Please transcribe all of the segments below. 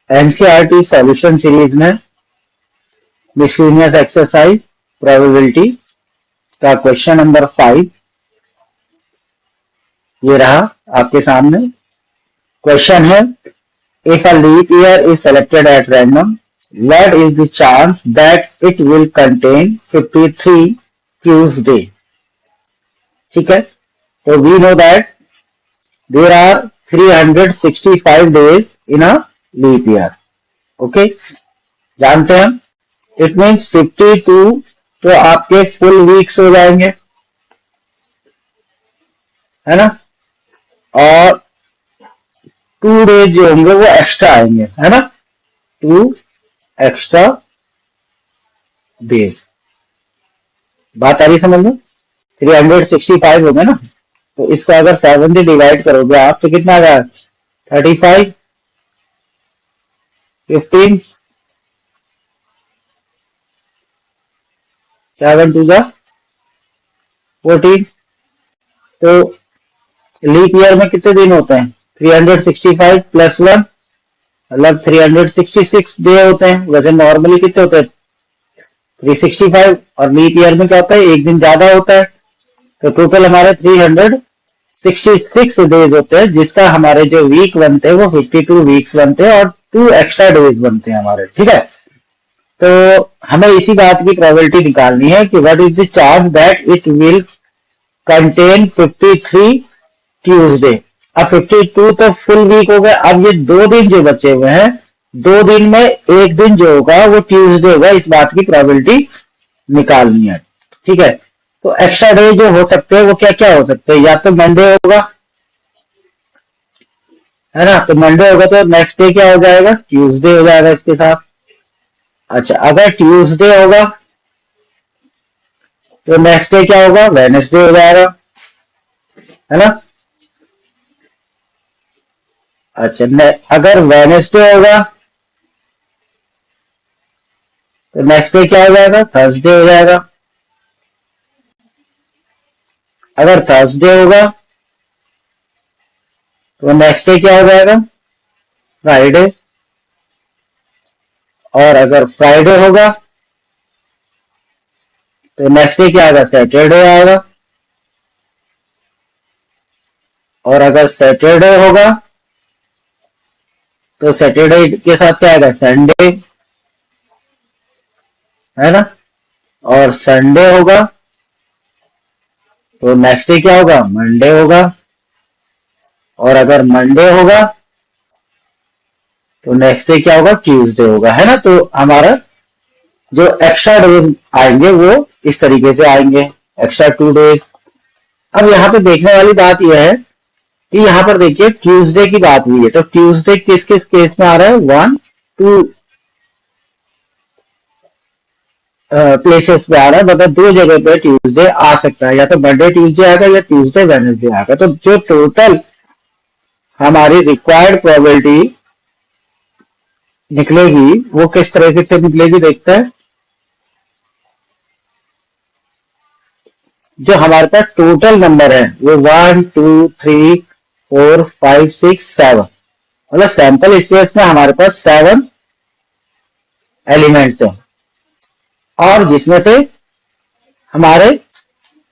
NCERT solution series में miscellaneous exercise probability का question number 5 ये रहा आपके सामने। क्वेश्चन है, if a leap year is selected at random, what is the chance that it will contain 53 Tuesday? ठीक है, तो we know that there are 365 days in a leap year. Okay, जानते हैं हम। इट मीन्स 52 तो आपके full weeks हो जाएंगे, है ना, और 2 डेज जो होंगे वो एक्स्ट्रा आएंगे, है ना, 2 एक्स्ट्रा डेज। बात आ रही समझ में? 365 हो गए ना, तो इसको अगर 7 से डिवाइड करोगे आप तो कितना आ गया? 35, 15, 7 2 जा 14। तो लीप ईयर में कितने दिन होते हैं? 365 प्लस 1 मतलब 366 डे होते हैं। वैसे नॉर्मली कितने होते हैं? 365, और लीप ईयर में क्या होता है? एक दिन ज्यादा होता है। तो टोटल हमारे 366 डेज होते हैं, जिसका हमारे जो वीक बनते हैं वो 52 वीक्स बनते हैं और 2 एक्स्ट्रा डेज बनते हैं हमारे। ठीक है, तो हमें इसी बात की प्रोबेबिलिटी निकालनी है कि what is the chance that it will contain 53 Tuesday. अब 52 तो फुल वीक हो गया। अब ये 2 दिन जो बचे हुए हैं, 2 दिन में एक दिन जो होगा वो ट्यूसडे होगा, इस बात की प्रोबेबिलिटी निकालनी है। ठीक है, तो एक्स्ट्रा डे जो हो सकते हैं वो क्या क्या हो सकते हैं? या तो मंडे होगा, है ना, तो मंडे होगा तो नेक्स्ट डे क्या हो जाएगा? ट्यूसडे हो जाएगा इसके साथ। अच्छा, अगर ट्यूसडे होगा तो नेक्स्ट डे क्या होगा? वेडनेसडे हो जाएगा, है ना। अच्छा, अगर वेडनेसडे होगा तो नेक्स्ट डे क्या हो जाएगा? थर्सडे हो जाएगा। अगर थर्सडे होगा तो नेक्स्ट डे क्या हो जाएगा? फ्राइडे। और अगर फ्राइडे होगा तो नेक्स्ट डे क्या आएगा? सैटरडे आएगा। और अगर सैटरडे होगा तो सैटरडे के साथ क्या आएगा? संडे, है ना। और संडे होगा तो नेक्स्ट डे क्या होगा? मंडे होगा। और अगर मंडे होगा तो नेक्स्ट डे क्या होगा? ट्यूसडे होगा, है ना। तो हमारा जो एक्स्ट्रा डेज आएंगे वो इस तरीके से आएंगे, एक्स्ट्रा 2 डेज। अब यहाँ पे देखने वाली बात यह है कि यहाँ पर देखिए ट्यूसडे की बात हुई है, तो ट्यूसडे किस किस केस में आ रहा है? 1 2 प्लेसेस पे आ रहा है, मतलब 2 जगह पे ट्यूसडे आ सकता है, या तो मंडे ट्यूसडे आएगा या ट्यूसडे वेडनेसडे आएगा। तो जो टोटल हमारी रिक्वायर्ड प्रोबेबिलिटी निकलेगी वो किस तरीके से निकलेगी देखते हैं। जो हमारे पास टोटल नंबर है वो 1 2 3 4 5 6 7, मतलब सैंपल स्पेस में हमारे पास 7 एलिमेंट्स हैं, और जिसमें से हमारे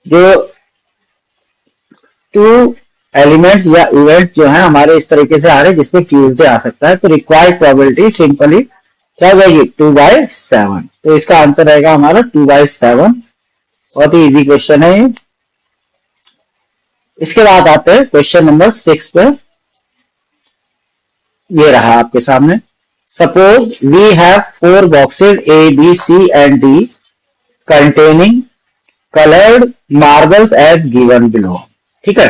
जो 2 एलिमेंट्स या इवेंट्स जो हैं हमारे इस तरीके से आ रहे हैं जिसमें ट्यूसडे आ सकता है। तो रिक्वायर्ड प्रोबेबिलिटी सिंपली क्या हो जाएगी? 2/7। तो इसका आंसर रहेगा हमारा 2/7। बहुत ही इजी क्वेश्चन है ये। इसके बाद आते हैं क्वेश्चन नंबर 6 पे। ये रहा आपके सामने। Suppose we have 4 boxes A B C and D containing colored marbles as given below। ठीक है,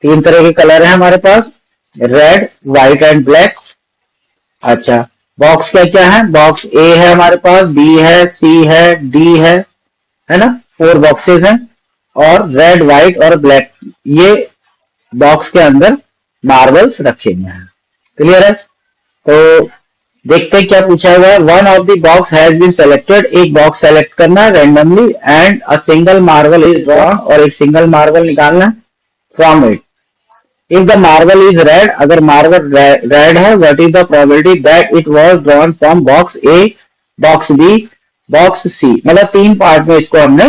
3 तरह के कलर है हमारे पास, रेड, व्हाइट एंड ब्लैक। अच्छा, बॉक्स क्या क्या है? बॉक्स ए है हमारे पास, बी है, सी है, डी है ना। 4 बॉक्सेस हैं और रेड, व्हाइट और ब्लैक ये बॉक्स के अंदर मार्बल्स रखे हुए हैं। क्लियर है? तो देखते हैं क्या पूछा हुआ है। One of the box has been selected, एक बॉक्स सेलेक्ट करना है randomly, and a single marble is drawn, और एक सिंगल मार्बल निकालना है from it. If the marble is red, अगर मार्बल रेड है, what is the probability that it was drawn from box A, box B, box C. मतलब 3 part में इसको हमने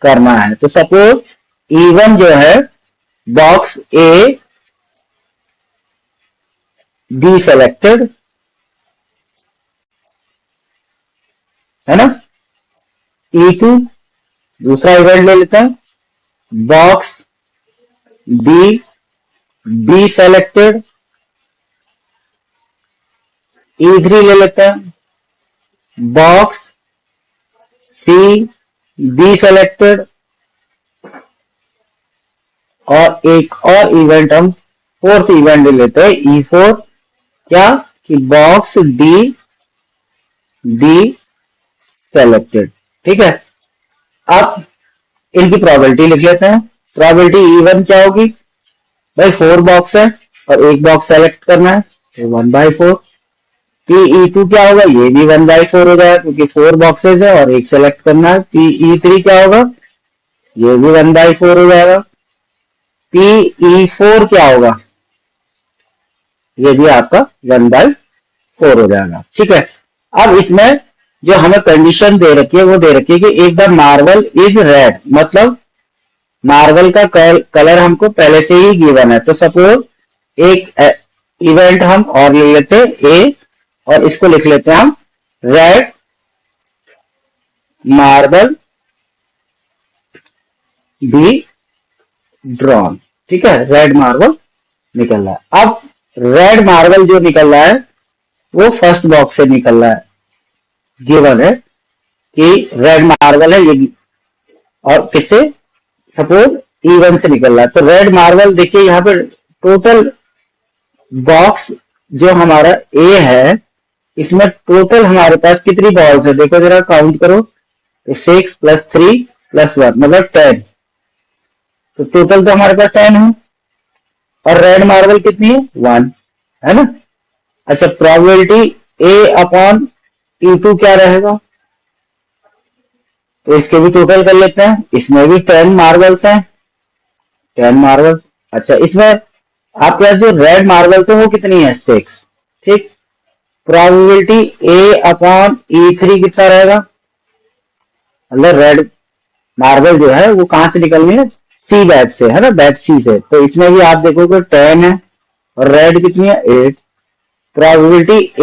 करना है। तो सपोज E1 जो है बॉक्स ए बी सेलेक्टेड है ना। E2 दूसरा इवेंट ले लेते हैं, box B be selected. E3 ले लेते हैं, बॉक्स सी बी सेलेक्टेड। और एक और इवेंट हम फोर्थ इवेंट ले लेते हैं E4, क्या कि बॉक्स डी डी सेलेक्टेड। ठीक है, अब इनकी प्रोबेबिलिटी लिख लेते हैं। प्रोबेबिलिटी E1 क्या होगी भाई, 4 बॉक्स है और एक बॉक्स सेलेक्ट करना है तो 1/4। PE2 क्या होगा, ये भी 1/4 हो जाएगा क्योंकि 4 बॉक्सेस है और एक सेलेक्ट करना है। PE3 क्या होगा, ये भी 1/4 हो जाएगा। PE4 क्या होगा, ये भी आपका 1/4 हो जाएगा। ठीक है, अब इसमें जो हमें कंडीशन दे रखी है वो दे रखी है कि if the marble is red, मतलब मार्बल का कलर हमको पहले से ही गिवन है। तो सपोज एक इवेंट हम और ले लेते हैं ए, और इसको लिख लेते हैं हम रेड मार्बल बी ड्रॉन। ठीक है, रेड मार्बल निकल रहा है। अब रेड मार्बल जो निकल रहा है वो फर्स्ट बॉक्स से निकल रहा है, गिवन है कि रेड मार्बल है ये, और किससे, सपोज E1 से निकल रहा है। तो रेड मार्बल देखिए यहाँ पे टोटल बॉक्स जो हमारा ए है, इसमें टोटल हमारे पास कितनी बॉल्स है, देखो जरा काउंट करो। तो 6 + 3 + 1 मतलब 10। तो टोटल तो हमारे पास 10 है, और रेड मार्बल कितनी है, 1 है ना। अच्छा, प्रोबेबिलिटी A/E2 क्या रहेगा, तो इसके भी टोटल कर लेते हैं। इसमें भी 10 मार्बल्स हैं, 10 मार्बल्स। अच्छा, इसमें आपके पास जो रेड मार्बल्स है वो कितनी है, 6। ठीक, प्रोबेबिलिटी A/E3 कितना रहेगा, मतलब रेड मार्बल जो है वो कहां से निकलनी है, सी बैच से, है ना, बैच सी से। तो इसमें भी आप देखोगे 10 है और रेड कितनी है, 8। प्रोबेबिलिटी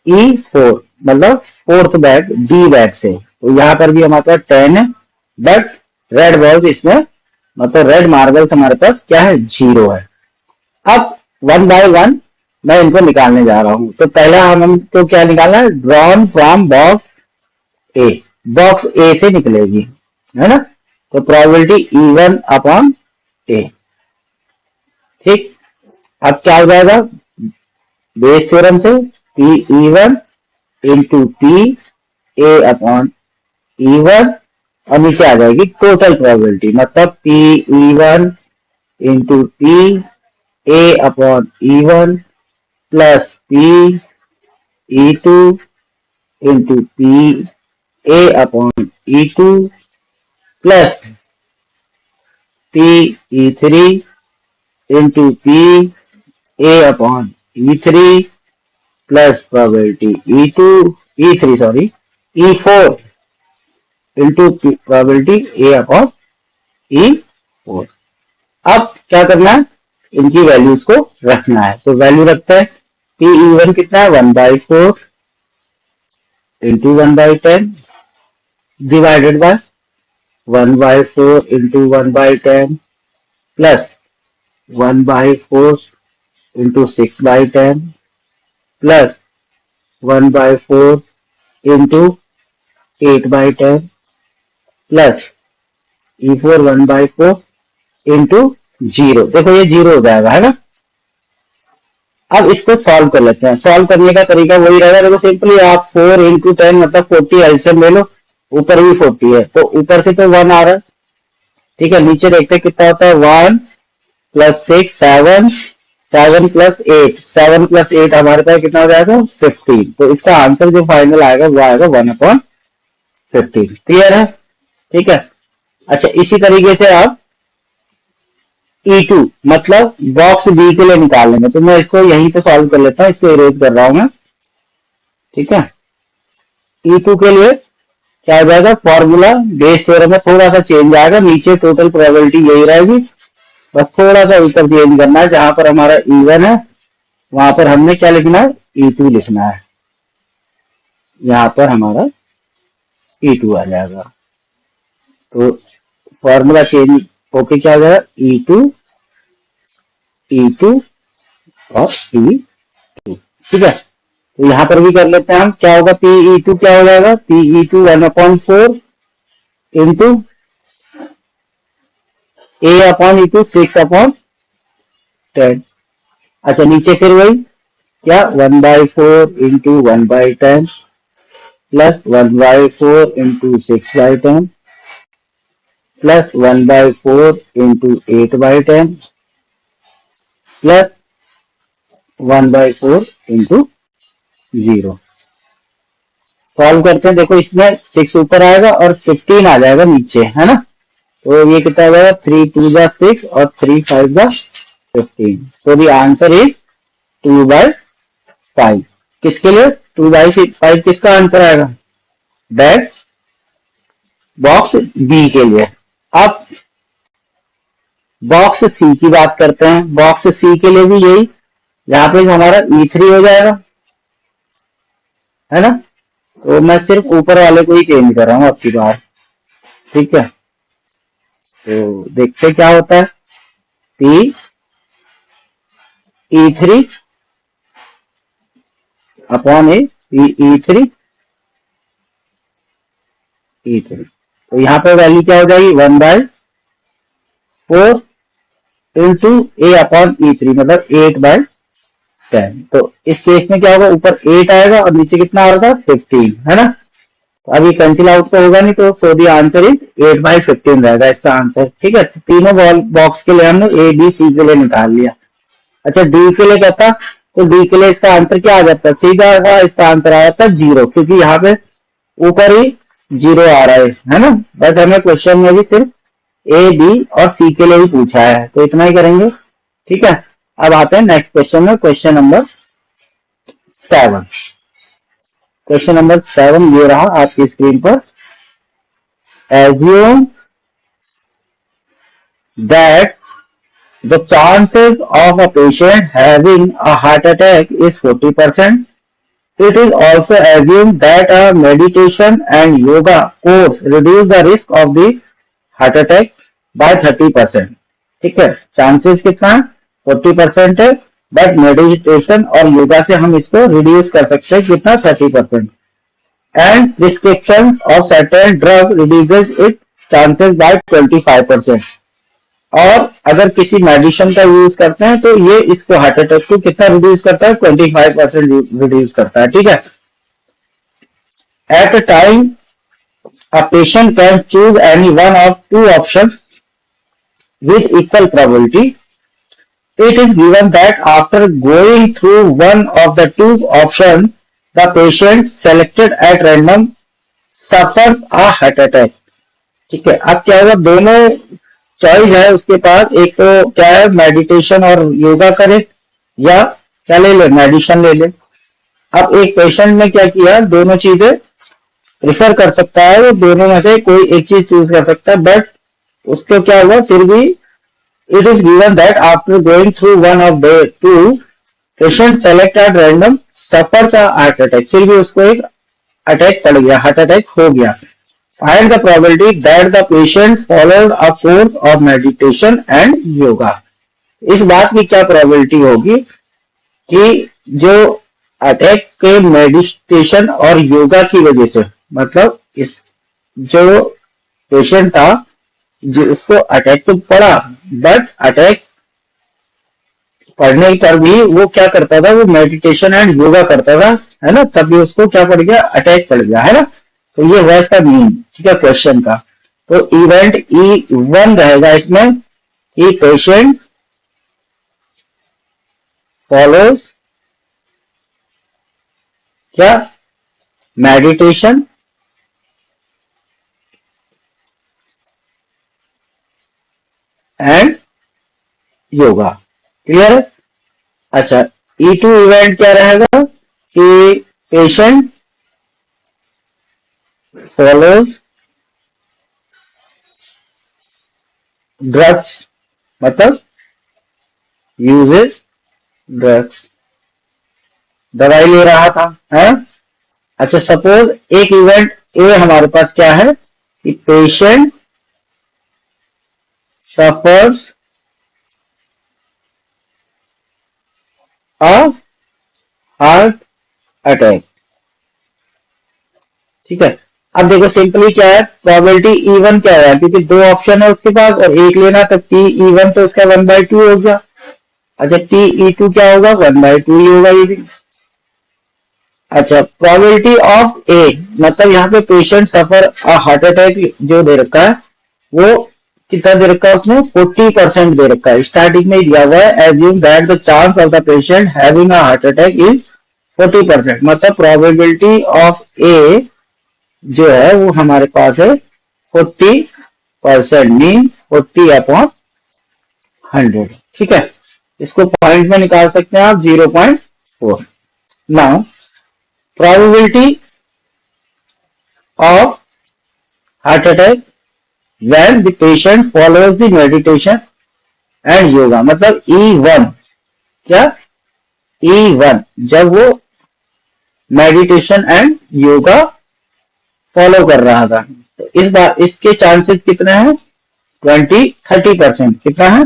A/E4 मतलब फोर्थ बैच डी बैच से। तो यहाँ पर भी हमारे पास 10 है, बट रेड बॉल्स इसमें, मतलब रेड मार्बल्स हमारे पास क्या है, 0 है। अब 1 बाय 1 मैं इनको निकालने जा रहा हूं। तो पहला हमको क्या निकालना है, drawn from box A, box A से निकलेगी, है ना। तो प्रोबेबिलिटी E1/A। ठीक, अब क्या हो जाएगा, बेस थ्योरम से PE1 इंटू PA/E1, और नीचे आ जाएगी टोटल प्रोबेबिलिटी, मतलब PE1 into PA/E1 plus PE2 into PA/E2 plus PE3 into PA/E3 plus probability E4 into probability A/E4। अब क्या करना है, इनकी वैल्यूज को रखना है। तो वैल्यू रखते हैं, PE1 कितना है, 1/4 into 1/10 divided by 1/4 into 1/10 plus 1/4 into 6/10 plus 1/4 into 8/10 plus E4 1/4 into 0। देखो ये 0 हो जाएगा, है ना। अब इसको सॉल्व कर लेते हैं। सॉल्व करने का तरीका वही रहेगा, देखो सिंपली आप 4 इंटू 10 मतलब 40 एलसीएम ले लो। ऊपर भी 40 है तो ऊपर से तो 1 आ रहा है, ठीक है। नीचे देखते हैं कितना होता है, 1 + 6 7, 7 + 8, 7 + 8 हमारे पास कितना हो जाएगा, 15। तो इसका आंसर जो फाइनल आएगा वो आएगा 1/15। क्लियर है, ठीक है। अच्छा, इसी तरीके से आप E2 मतलब बॉक्स बी के लिए निकाल लेंगे, तो मैं इसको यहीं पे सॉल्व कर लेता हूँ, इसको इरेज कर रहा हूं मैं। ठीक है, E2 के लिए क्या हो जाएगा, फॉर्मूला बेस थ्योरम में थोड़ा सा चेंज आएगा, नीचे टोटल प्रोबेबिलिटी यही रहेगी, बस थोड़ा सा ऊपर चेंज करना है, जहां पर हमारा E1 है वहां पर हमने क्या लिखना है, E2 लिखना है, यहाँ पर हमारा E2 आ जाएगा। तो फॉर्मूला चेंज होके क्या हो जाएगा, E2 E2 और E2। ठीक है, तो यहाँ पर भी कर लेते हैं हम, क्या होगा, PE2 क्या हो जाएगा, PE2 1/4 इंटू A/E2 6/10। अच्छा नीचे फिर वही क्या, 1/4 into 1/10 plus 1/4 into 6/10 plus 1/4 into 8/10 plus 1/4 into 0। Solve करते हैं, देखो इसमें 6 ऊपर आएगा और 15 आ जाएगा नीचे, है ना, तो ये कितना आ जाएगा, 3 2 6 और 3 5 15। So the answer is 2/5। किसके लिए 2/5 किसका आंसर आएगा, दैट बॉक्स बी के लिए। अब बॉक्स सी की बात करते हैं, बॉक्स सी के लिए भी यही, यहाँ पे हमारा E3 हो जाएगा, है ना, तो मैं सिर्फ ऊपर वाले को ही चेंज कर रहा हूँ आपकी बार। ठीक है, तो देखते क्या होता है, पी E3 अपॉन ए, E3 E3, तो यहाँ पे वैल्यू क्या हो जाएगी, 1/4 इंटू A/E3 मतलब 8/10। तो इस केस में क्या होगा, ऊपर 8 आएगा और नीचे कितना आ रहा था, 15, है ना, तो अभी कैंसिल आउट तो होगा नहीं, तो सो दी आंसर इज 8/15 रहेगा इसका आंसर। ठीक है, तो तीनों बॉक्स के लिए हमने A B C के लिए निकाल लिया। अच्छा डी के लिए क्या था, तो डी के लिए इसका आंसर क्या आ जाता है, सीधा इसका आंसर आ जाता है 0, क्योंकि यहाँ पे ऊपर ही 0 आ रहा है ना, बट हमें क्वेश्चन में भी सिर्फ ए बी और सी के लिए ही पूछा है, तो इतना ही करेंगे। ठीक है, अब आते हैं नेक्स्ट क्वेश्चन में, क्वेश्चन नंबर 7। क्वेश्चन नंबर 7 ये रहा आपकी स्क्रीन पर, assume that the chances of a patient having a heart attack is 40%. It is also assumed that a meditation and yoga course reduce the risk of the heart attack by 30%. ठीक है, chances कितना है, 40% है, but meditation और योगा से हम इसको reduce कर सकते हैं कितना, 30%। And prescription of certain drug reduces it chances by 25%। और अगर किसी मेडिसिन का यूज करते हैं तो ये इसको हार्ट अटैक को कितना रिड्यूस करता है, 25% रिड्यूस करता है। ठीक है, at a time a patient can choose any one of two options with equal probability. It is given that after going through one of the two options, the patient selected at random suffers a heart attack. ठीक है, अब क्या होगा, दोनों choice है उसके पास, एक तो क्या है, मेडिटेशन और योगा करे, या क्या ले ले, मेडिसिन ले ले। अब एक पेशेंट ने क्या किया, दोनों चीजें प्रिफर कर सकता है, वो दोनों में से कोई एक चीज चूज कर सकता है, बट उसको क्या हुआ, फिर भी it is given that after going through one of the two patient select at random suffer का हार्ट अटैक, फिर भी उसको एक अटैक पड़ गया, हार्ट अटैक हो गया। Find the probability that the patient followed a course of meditation and yoga. इस बात की क्या प्रोबेबिलिटी होगी कि जो अटैक के मेडिटेशन और योगा की वजह से, मतलब इस जो पेशेंट था जो उसको अटैक तो पड़ा, बट अटैक पढ़ने पर भी वो क्या करता था, वो मेडिटेशन एंड योगा करता था, है ना, तभी उसको क्या पड़ गया, अटैक पड़ गया, है ना। तो ये है इसका मीन, ठीक है, क्वेश्चन का। तो इवेंट E1 रहेगा इसमें कि पेशेंट फॉलोज क्या, मेडिटेशन एंड योगा। क्लियर है? अच्छा, E2 इवेंट क्या रहेगा कि पेशेंट फॉलोज ड्रग्स, मतलब यूजेस ड्रग्स, दवाई ले रहा था, है? अच्छा, सपोज एक इवेंट ए हमारे पास क्या है कि patient suffers a heart attack. ठीक है, अब देखो सिंपली क्या है, प्रोबेबिलिटी E1 क्या है, क्योंकि दो ऑप्शन है उसके पास और एक लेना, तो PE1 तो उसका 1/2 हो गया। अच्छा, PE2 क्या होगा, 1/2 ही होगा ये भी। अच्छा, प्रोबेबिलिटी ऑफ ए, मतलब यहाँ पे पेशेंट सफर हार्ट अटैक जो दे रखा है वो कितना दे रखा है, उसने 40% दे रखा है, स्टार्टिंग में दिया हुआ है, assume that the chance of the patient having a heart attack is 40%, मतलब प्रोबेबिलिटी ऑफ ए जो है वो हमारे पास है 40%, मीन 40/100। ठीक है, इसको पॉइंट में निकाल सकते हैं आप 0.4। Now probability of heart attack when the patient follows the meditation and yoga, मतलब E1 क्या, E1 जब वो मेडिटेशन एंड योगा फॉलो कर रहा था, तो इस बार इसके चांसेस कितने हैं, 30%। कितना है,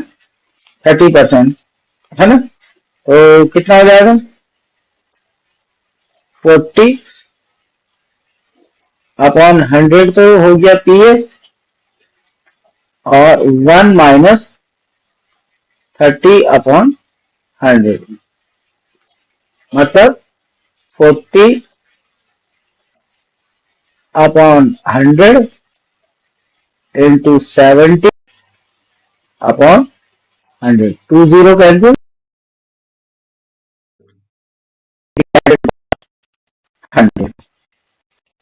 30%, है ना? तो कितना हो जाएगा, 40/100 तो हो गया PA, और 1 माइनस 30/100, मतलब 40/100 into 70/100, 20 कैंसिल, 100।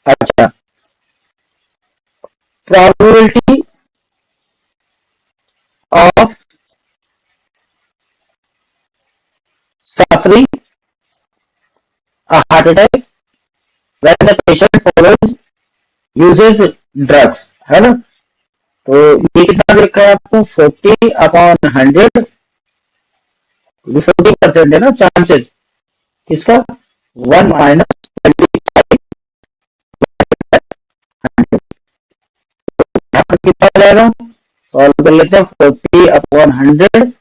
अच्छा, probability of suffering a heart attack when the patient follows uses drugs, है ना? तो ये कितना देखा है आपको, 40/100, 40% है ना चांसेस, किसका, 1 माइनस 25, यहाँ पर कितना आ जाएगा, सॉल्व कर लेते हैं, 40/100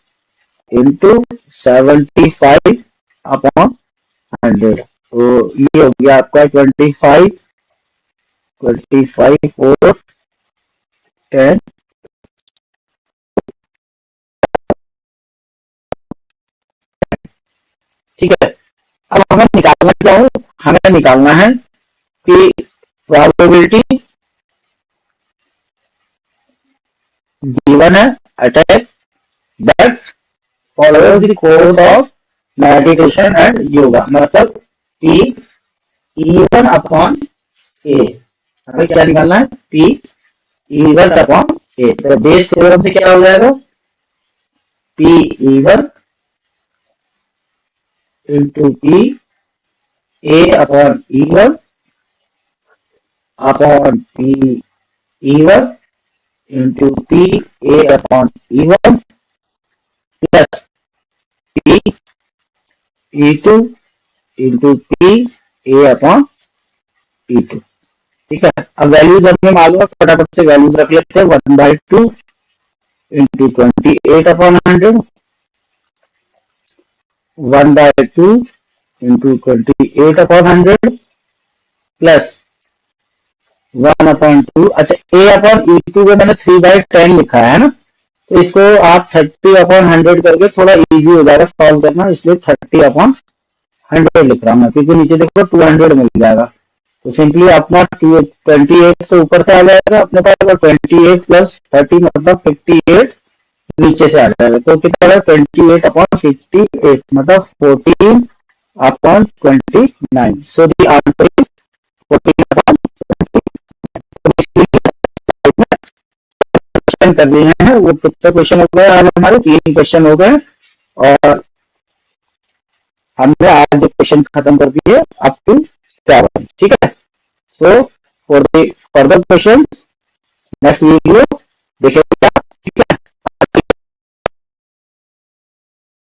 इंटू 75/100, तो ये हो गया आपका 25/4/10। ठीक है, अब हमें निकालना क्या है, हमें निकालना है कि प्रोबेबिलिटी जीवन है attack that follows the course of meditation and yoga, मतलब पी E1/A, हमें क्या निकालना है, P E1/A, तो बेस थ्योरम से क्या हो जाएगा, PE1 into PA/E1 upon PE1 into PA/E1 plus PE2 into PA/E2। ठीक है, अब वैल्यूज हमें मालूम है, फटाफट से वैल्यूज रख लेते हैं, 1/2 इंटू 28/100, 1/2 इंटू 28/100 प्लस 1/2। अच्छा, A/E2 को मैंने 3/10 लिखा है ना, तो इसको आप 30/100 करके थोड़ा इजी हो जाएगा सॉल्व करना, इसलिए 30/100 लिख रहा हूँ मैं, क्योंकि नीचे देखो 200 मिल जाएगा, तो सिंपली अपना 28 तो ऊपर से आ जाएगा अपने पास, और 28 प्लस 30 मतलब 58 नीचे से आ जाएगा, तो कितना है, 28/58, मतलब 14/29, सो दी आंसर इज 14/29। क्वेश्चन कर लिए हैं, वो कितने क्वेश्चन हो गए आज हमारे? 3 क्वेश्चन हो गए और हमने आज जो क्वेश्चन खत्म कर दिए अप टू 7, ठीक है। So for the further question next video देखेंगे।